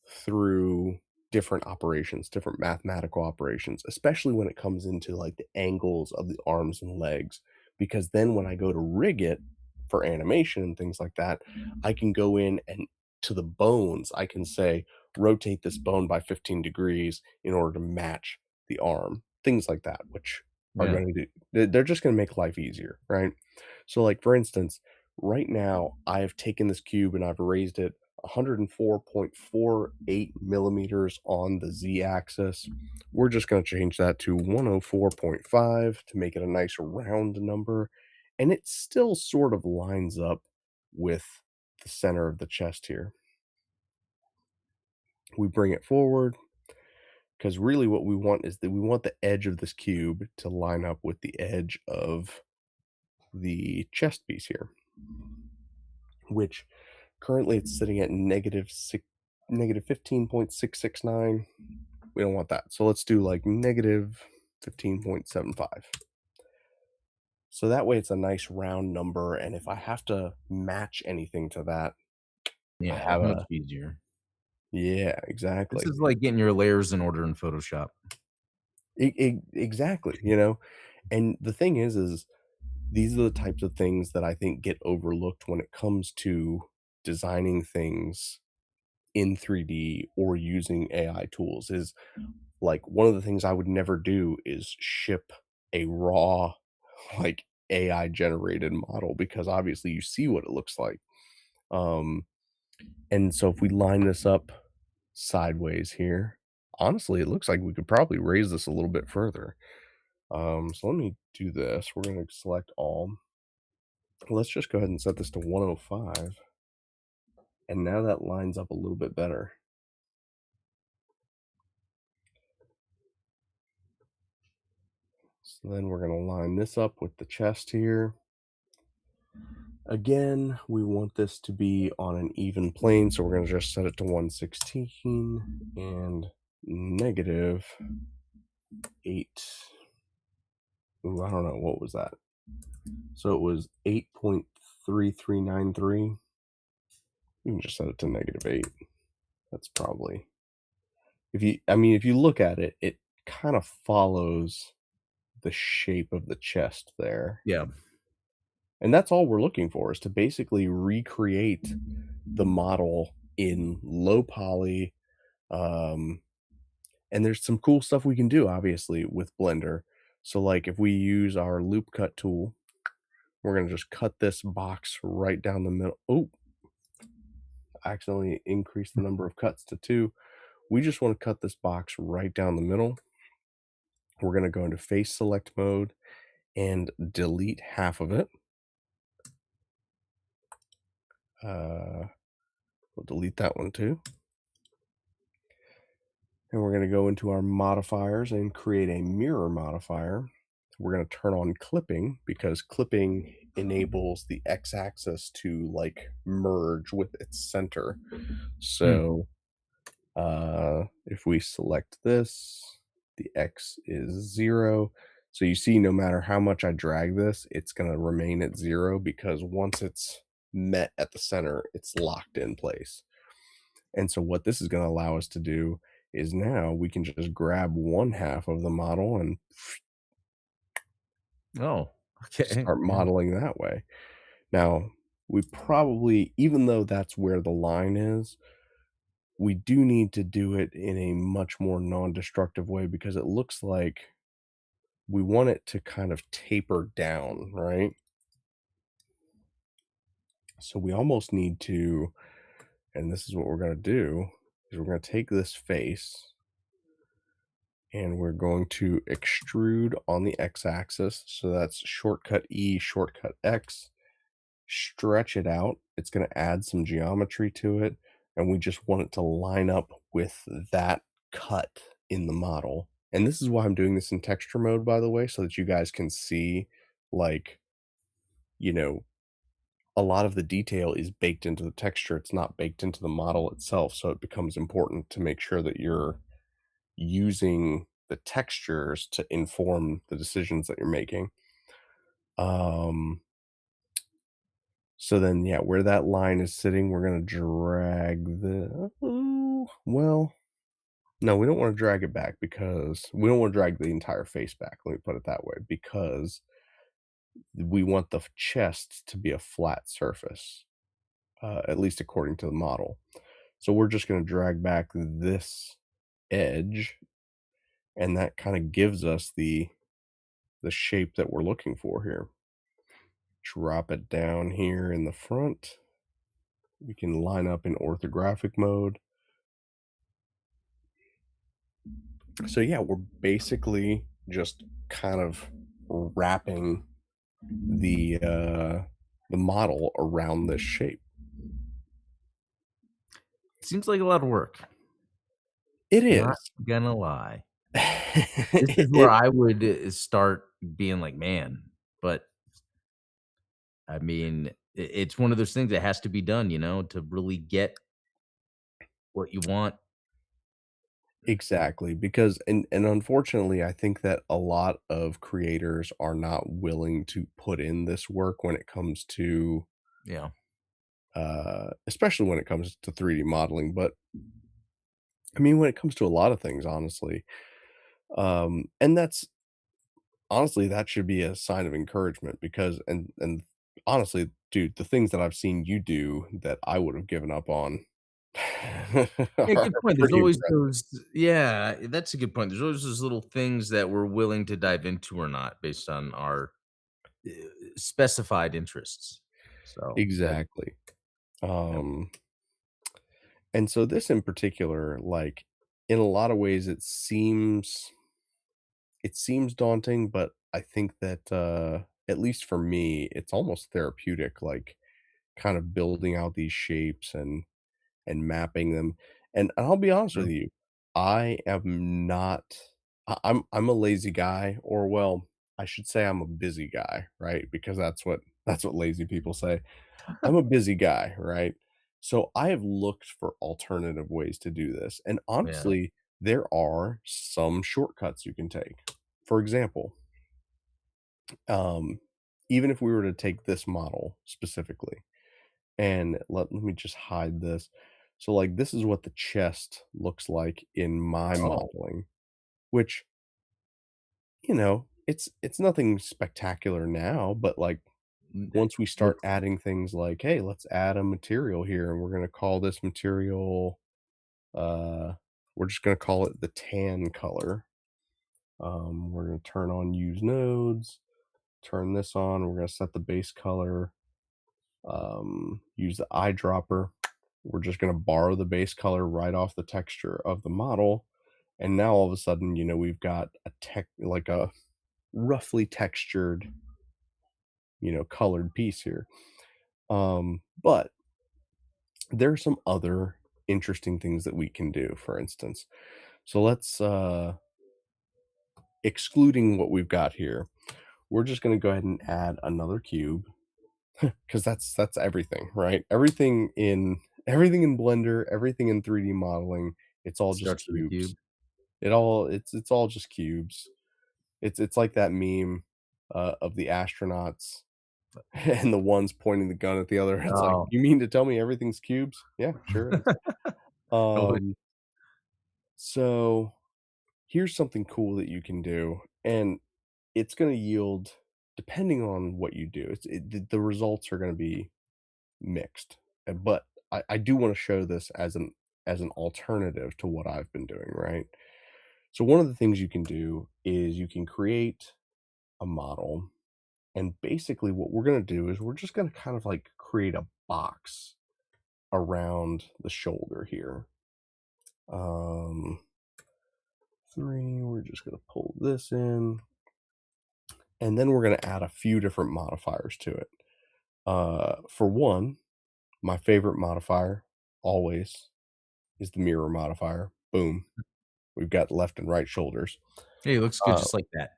through different operations, different mathematical operations, especially when it comes into like the angles of the arms and legs. Because then when I go to rig it for animation and things like that, I can go in and to the bones, I can say, rotate this bone by 15 degrees in order to match the arm, things like that, which are Yeah. going to do, they're just going to make life easier, right? So, like, for instance, right now I have taken this cube and I've raised it 104.48 millimeters on the Z axis. We're just going to change that to 104.5 to make it a nice round number. And it still sort of lines up with the center of the chest here. We bring it forward because really what we want is that we want the edge of this cube to line up with the edge of the chest piece here, which currently it's sitting at negative 15.669. We don't want that. So let's do like negative 15.75. So that way it's a nice round number. And if I have to match anything to that, I Yeah, have much a easier. yeah, This exactly. is like getting your layers in order in Photoshop. Exactly, you know? And the thing is these are the types of things that I think get overlooked when it comes to designing things in 3D or using AI tools is, like, one of the things I would never do is ship a raw, like, AI generated model because obviously you see what it looks like. Um, and so if we line this up sideways here, honestly, it looks like we could probably raise this a little bit further. So let me do this. We're gonna select all. Let's just go ahead and set this to 105, and now that lines up a little bit better. So then we're gonna line this up with the chest here. Again, we want this to be on an even plane, so we're gonna just set it to 116 and negative 8. Ooh, I don't know, what was that? So it was 8.3393. You can just set it to negative 8. That's probably if you I mean, if you look at it, it kind of follows the shape of the chest there. Yeah. And that's all we're looking for is to basically recreate the model in low poly. Um, and there's some cool stuff we can do, obviously, with Blender. So, like, if we use our loop cut tool, we're going to just cut this box right down the middle. Oh, I accidentally increased the number of cuts to 2. We just want to cut this box right down the middle. We're going to go into face select mode and delete half of it. Uh, we'll delete that one too. And we're going to go into our modifiers and create a mirror modifier. We're going to turn on clipping because clipping enables the x-axis to like merge with its center. Hmm. So if we select this, the x is 0. So you see, no matter how much I drag this, it's going to remain at 0 because once it's met at the center, it's locked in place. And so what this is gonna allow us to do is now we can just grab one half of the model and Oh, okay. start Yeah. modeling that way. Now, we probably even though that's where the line is, we do need to do it in a much more non-destructive way because it looks like we want it to kind of taper down, right? So we almost need to, and this is what we're gonna do, is we're gonna take this face and we're going to extrude on the x-axis. So that's shortcut E, shortcut X, stretch it out. It's going to add some geometry to it, and we just want it to line up with that cut in the model. And this is why I'm doing this in texture mode, by the way, so that you guys can see, like, you know, a lot of the detail is baked into the texture. It's not baked into the model itself. So it becomes important to make sure that you're using the textures to inform the decisions that you're making. Um, so then, yeah, where that line is sitting, we're gonna drag the well, no, we don't wanna drag it back because we don't wanna drag the entire face back, let me put it that way, because we want the chest to be a flat surface, at least according to the model. So we're just gonna drag back this edge, and that kinda gives us the shape that we're looking for here. Drop it down here in the front. We can line up in orthographic mode. So yeah, we're basically just kind of wrapping the model around this shape. Seems like a lot of work. It Not is. gonna lie. This is where it I would, start being like, "Man," but, I mean, it's one of those things that has to be done, to really get what you want. exactly because and unfortunately I think that a lot of creators are not willing to put in this work when it comes to Yeah. especially when it comes to 3D modeling, but I mean, when it comes to a lot of things, honestly, and that's honestly, that should be a sign of encouragement because and honestly, dude, the things that I've seen you do that I would have given up on Yeah, are good point. There's pretty always impressive. those yeah, that's a good point. There's always those little things that we're willing to dive into or not based on our, uh, specified interests. So, that Exactly. yep. Um, and so this in particular, like, in a lot of ways, it seems daunting, but I think that, at least for me, it's almost therapeutic, like, kind of building out these shapes and mapping them, and I'll be honest with Mhm. you, I am not I'm a lazy guy, or well, I should say I'm a busy guy, right? Because that's what lazy people say. I'm a busy guy, right? So I have looked for alternative ways to do this, and Yeah. honestly, there are some shortcuts you can take. For example, um, even if we were to take this model specifically, and let me just hide this. So, like, this is what the chest looks like in my Oh, modeling, which, you know, it's nothing spectacular now, but, like, once we start looks adding things like, "Hey, let's add a material here, and we're gonna call this material, uh, we're just gonna call it the tan color." We're gonna turn on use nodes, turn this on, we're gonna set the base color, use the eyedropper. We're just gonna borrow the base color right off the texture of the model, and now all of a sudden, you know, we've got a tech like a roughly textured, you know, colored piece here. But there are some other interesting things that we can do, for instance. So let's excluding what we've got here, we're just gonna go ahead and add another cube because that's everything, right? Everything in Blender, everything in 3D modeling, it's all just starts with a cubes. cube. It's all just cubes. It's like that meme, of the astronauts and the ones pointing the gun at the other. It's like, Oh, "You mean to tell me everything's cubes?" Yeah, sure is. totally. Um, so here's something cool that you can do, and it's gonna yield depending on what you do, the results are gonna be mixed, but I do wanna show this as an alternative to what I've been doing, right? So one of the things you can do is you can create a model, and basically what we're gonna do is we're just gonna kind of like create a box around the shoulder here. Um, 3, we're just gonna pull this in, and then we're gonna add a few different modifiers to it. For one, my favorite modifier always is the mirror modifier. Boom, we've got left and right shoulders. Hey, it looks good Uh, just like that.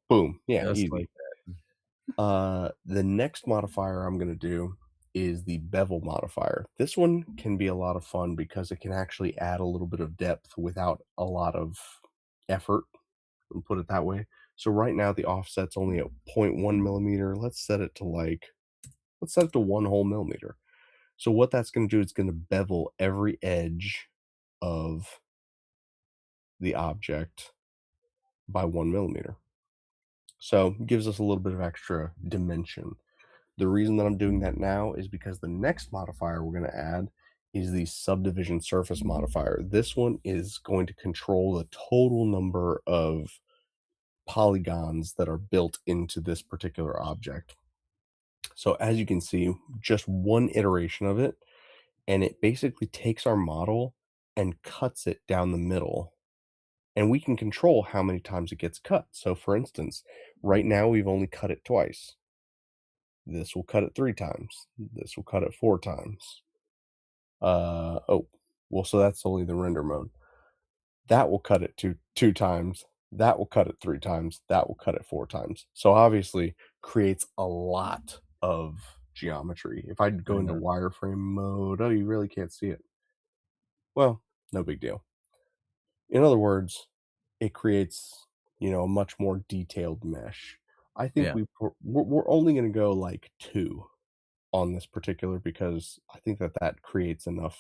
boom, yeah, Just like easy. that. The next modifier I'm gonna do is the bevel modifier. This one can be a lot of fun because it can actually add a little bit of depth without a lot of effort, and put it that way. So right now the offset's only at 0.1 millimeter. Let's set it to 1 whole millimeter. So what that's gonna do, is gonna bevel every edge of the object by 1 millimeter. So gives us a little bit of extra dimension. The reason that I'm doing that now is because the next modifier we're going to add is the subdivision surface modifier. This one is going to control the total number of polygons that are built into this particular object. So as you can see, just one iteration of it, and it basically takes our model and cuts it down the middle. And we can control how many times it gets cut. So for instance, right now we've only cut it twice. This will cut it 3 times. This will cut it 4 times. Oh, well, so that's only the render mode. That will cut it 2 times. That will cut it 3 times. That will cut it 4 times. So obviously creates a lot of geometry. If I go into Yeah. wireframe mode, oh, you really can't see it. Well, no big deal. In other words, it creates, you know, a much more detailed mesh. I think Yeah. we're only gonna go like 2. on this particular because I think that that creates enough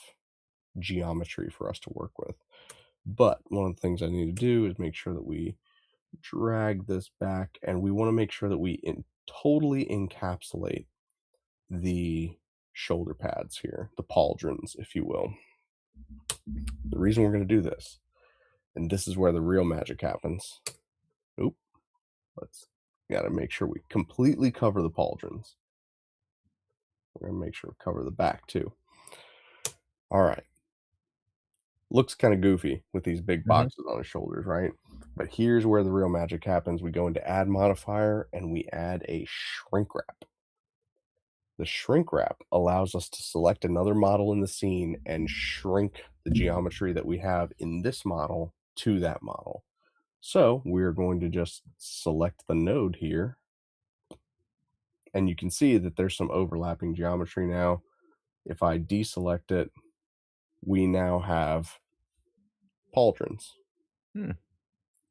geometry for us to work with. But one of the things I need to do is make sure that we drag this back, and we wanna make sure that we totally encapsulate the shoulder pads here, the pauldrons, if you will. The reason we're gonna do this, and this is where the real magic happens. Oop, let's gotta make sure we completely cover the pauldrons. We're gonna make sure we cover the back too. Alright. Looks kinda goofy with these big Mhm. boxes on his shoulders, right? But here's where the real magic happens. We go into add modifier and we add a shrink wrap. The shrink wrap allows us to select another model in the scene and shrink the geometry that we have in this model to that model. So we're going to just select the node here, and you can see that there's some overlapping geometry now. If I deselect it, we now have pauldrons, Hmm.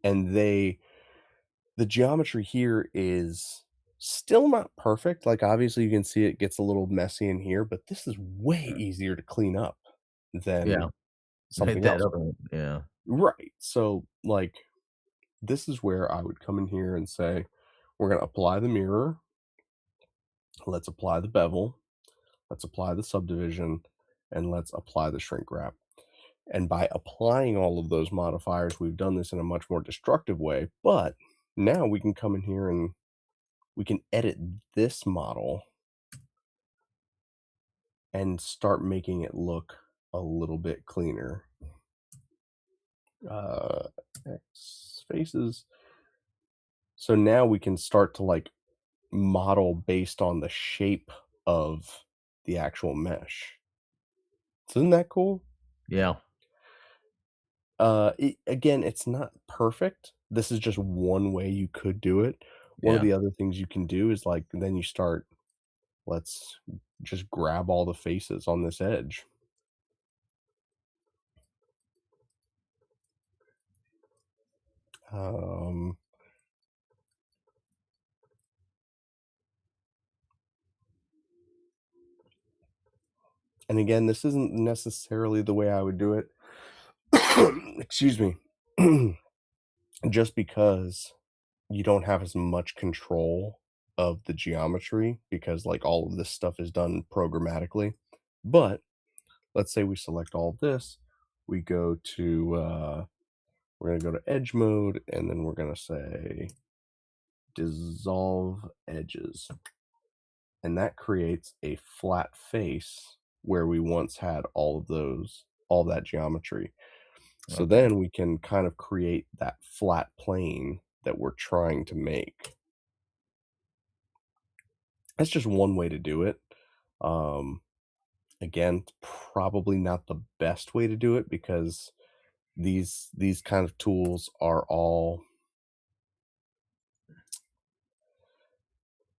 and the geometry here is still not perfect. Like, obviously, you can see it gets a little messy in here, but this is way easier to clean up Yeah. than Hit something that else. other one. Yeah. Right. So, like, this is where I would come in here and say, we're going to apply the mirror. Let's apply the bevel. Let's apply the subdivision. And let's apply the shrink wrap. And by applying all of those modifiers, we've done this in a much more destructive way. But now we can come in here and we can edit this model and start making it look a little bit cleaner. Uh, X faces. So now we can start to like model based on the shape of the actual mesh. So isn't that cool? Yeah. Again, it's not perfect. This is just one way you could do it. One of Yeah. the other things you can do is like then you start. Let's just grab all the faces on this edge. Um, and again, this isn't necessarily the way I would do it. Excuse me. Just because you don't have as much control of the geometry because like all of this stuff is done programmatically. But let's say we select all of this, we go to we're going to go to edge mode and then we're going to say dissolve edges. And that creates a flat face where we once had all that geometry. So Okay. then we can kind of create that flat plane that we're trying to make. That's just one way to do it. Um, Again, it's probably not the best way to do it because these kind of tools are all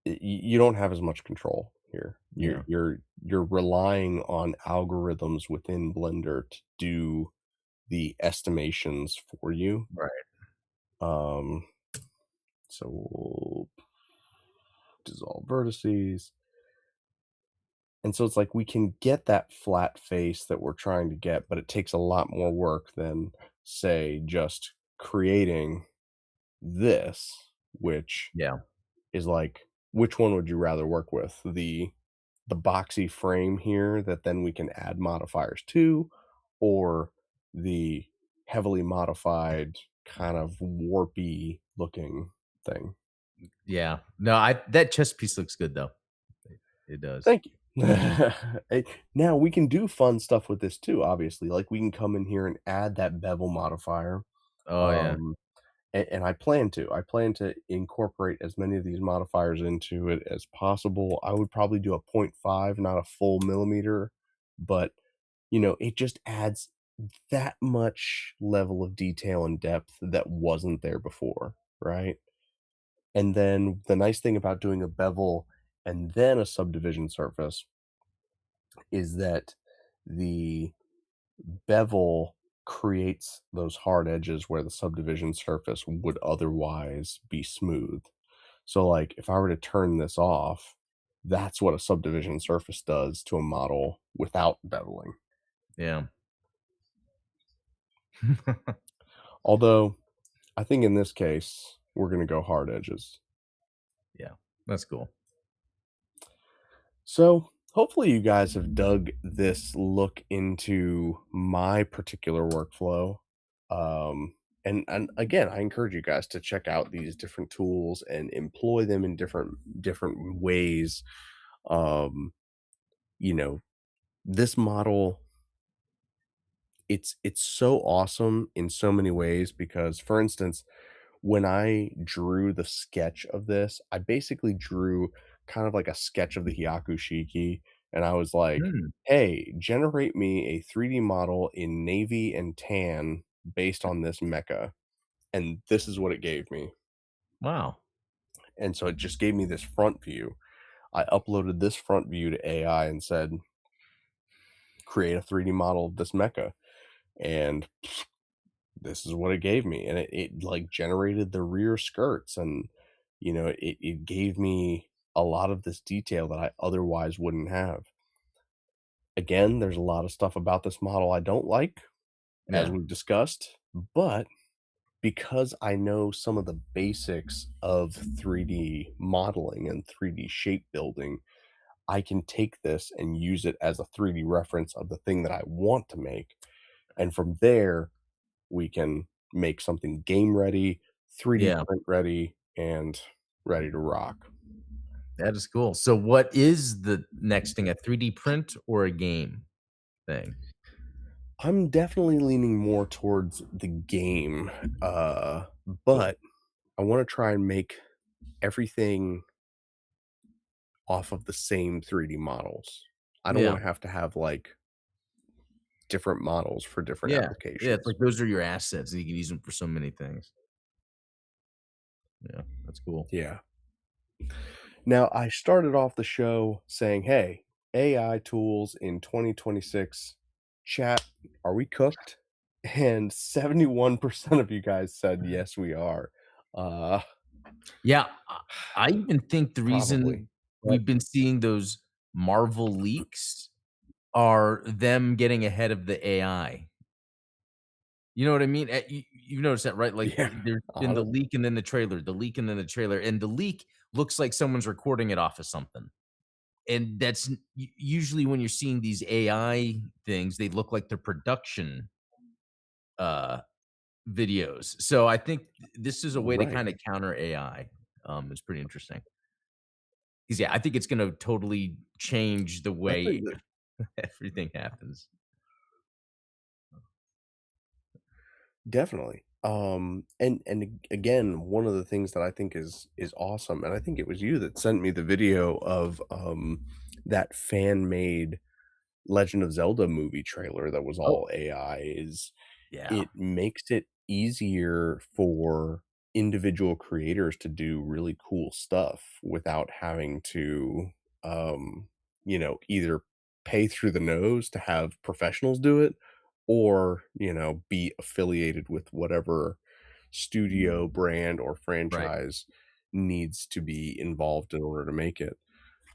you don't have as much control here. Yeah. You're relying on algorithms within Blender to do the estimations for you. Right. Um, so we'll dissolve vertices. And so it's like we can get that flat face that we're trying to get, but it takes a lot more work than, say, just creating this, which Yeah. is like, which one would you rather work with? The boxy frame here that then we can add modifiers to, or the heavily modified kind of warpy looking thing? Yeah. No, I that chess piece looks good though. It does. Thank you. Eh, Now we can do fun stuff with this too, obviously. Like we can come in here and add that bevel modifier. Oh, yeah. Um, and I plan to. I plan to incorporate as many of these modifiers into it as possible. I would probably do a point 0.5, not a full millimeter, but it just adds that much level of detail and depth that wasn't there before, right? And then the nice thing about doing a bevel and then a subdivision surface is that the bevel creates those hard edges where the subdivision surface would otherwise be smooth. So, like, if I were to turn this off, that's what a subdivision surface does to a model without beveling. Yeah. Although, I think in this case, we're gonna go hard edges. Yeah, that's cool. So, hopefully you guys have dug this look into my particular workflow. Um, and again, I encourage you guys to check out these different tools and employ them in different ways. Um, you know, this model, it's so awesome in so many ways because, for instance, when I drew the sketch of this, I basically drew kind of like a sketch of the Hyakushiki, and I was like, Mm, "Hey, generate me a 3D model in navy and tan based on this mecha," and this is what it gave me. wow. And so it just gave me this front view. I uploaded this front view to AI and said, "Create a 3D model of this mecha," and this is what it gave me, and it like generated the rear skirts, and it gave me a lot of this detail that I otherwise wouldn't have. Again, there's a lot of stuff about this model I don't like, as Yeah, we've discussed, but because I know some of the basics of 3D modeling and 3D shape building, I can take this and use it as a 3D reference of the thing that I want to make, and from there we can make something game ready, 3D yeah, print ready, and ready to rock. that is cool. So what is the next thing, a 3D print or a game thing? I'm definitely leaning more towards the game, uh, Cool. but I wanna try and make everything off of the same 3D models. I don't Yeah, wanna have to have, like, different models for different yeah, yeah, it's applications. like those are your assets, and you can use them for so many things. Yeah, that's cool. Yeah. Now, I started off the show saying, "Hey, AI tools in 2026, chat, are we cooked?" And 71% of you guys said, "Yes, we are." Uh, Yeah, I even think the Probably. reason But we've been seeing those Marvel leaks are them getting ahead of the AI. You know what I mean? You've noticed that, right? Like, yeah, there's been the hon leak and then the trailer, the leak and then the trailer, and the leak looks like someone's recording it off of something. And that's usually when you're seeing these AI things, they look like they're production uh videos. So I think this is a way to right. kind of counter AI. It's pretty interesting. Because yeah, I think it's gonna totally change the I way think that everything happens. definitely. Again, one of the things that I think is awesome, and I think it was you that sent me the video of, that fan-made Legend of Zelda movie trailer that was Oh, all AI, is yeah. it makes it easier for individual creators to do really cool stuff without having to, um, either pay through the nose to have professionals do it or, be affiliated with whatever studio, brand, or Right. franchise needs to be involved in order to make it.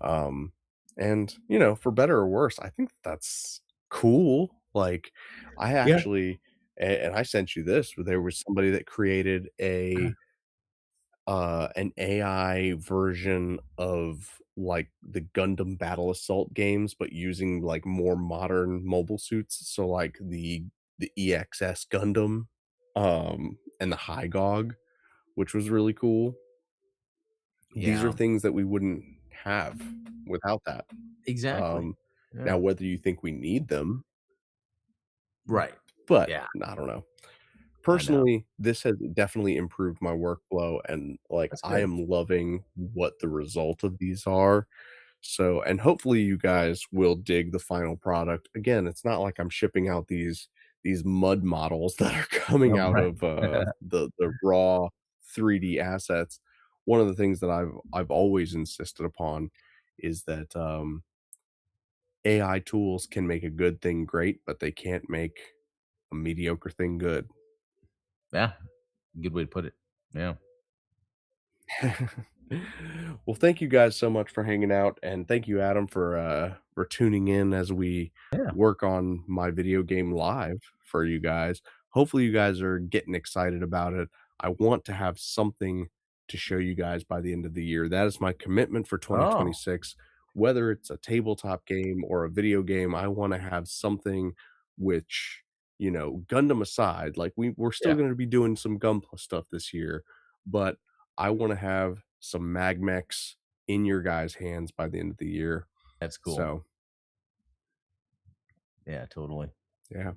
Um, for better or worse, I think that's cool. Like, I Yeah. actually and I sent you this, where there was somebody that created an AI version of, like, the Gundam Battle Assault games, but using, like, more modern mobile suits. So, like, the EXS Gundam, and the High which was really cool. These are Yeah. things that we wouldn't have without that. Exactly. Um, Now Yeah. whether you think we need them, Right. but Yeah, I don't know. I know. Personally, this has definitely improved my workflow, and, like, That's I good. am loving what the result of these are. So, and hopefully you guys will dig the final product. Again, it's not like I'm shipping out these mud models that are coming Oh, out right. of, the raw 3D assets. One of the things that I've always insisted upon is that, AI tools can make a good thing great, but they can't make a mediocre thing good. Yeah, good way to put it. Yeah. Well, thank you guys so much for hanging out, and thank you, Adam, for tuning in as we Yeah. work on my video game live for you guys. Hopefully, you guys are getting excited about it. I want to have something to show you guys by the end of the year. That is my commitment for Oh, 2026. Whether it's a tabletop game or a video game, I want to have something which, Gundam aside, like we're still yeah, going to be doing some Gunpla stuff this year, but I wanna have some MagMechs in your guys' hands by the end of the year. that's cool. So, Yeah, totally. yeah.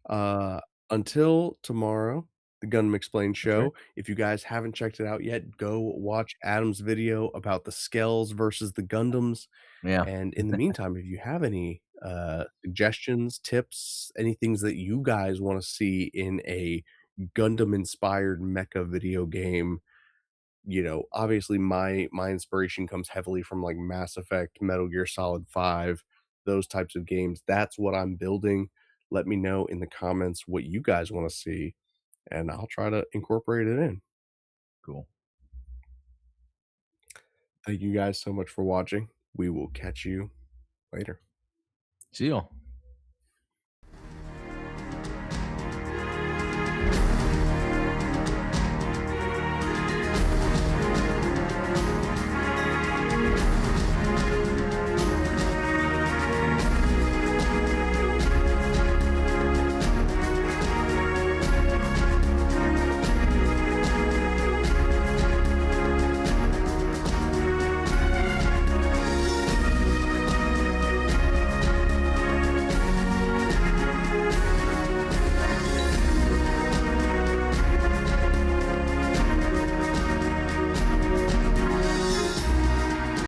Uh, until tomorrow, the Gundam Explained That's right. show, if you guys haven't checked it out yet, go watch Adam's video about the Skells versus the Gundams, Yeah. and in the meantime, if you have any, suggestions, tips, any things that you guys wanna see in a Gundam-inspired mecha video game, obviously my inspiration comes heavily from like Mass Effect, Metal Gear Solid 5, those types of games. That's what I'm building. Let me know in the comments what you guys want to see, and I'll try to incorporate it in. Cool. Thank you guys so much for watching. We will catch you later. See y'all.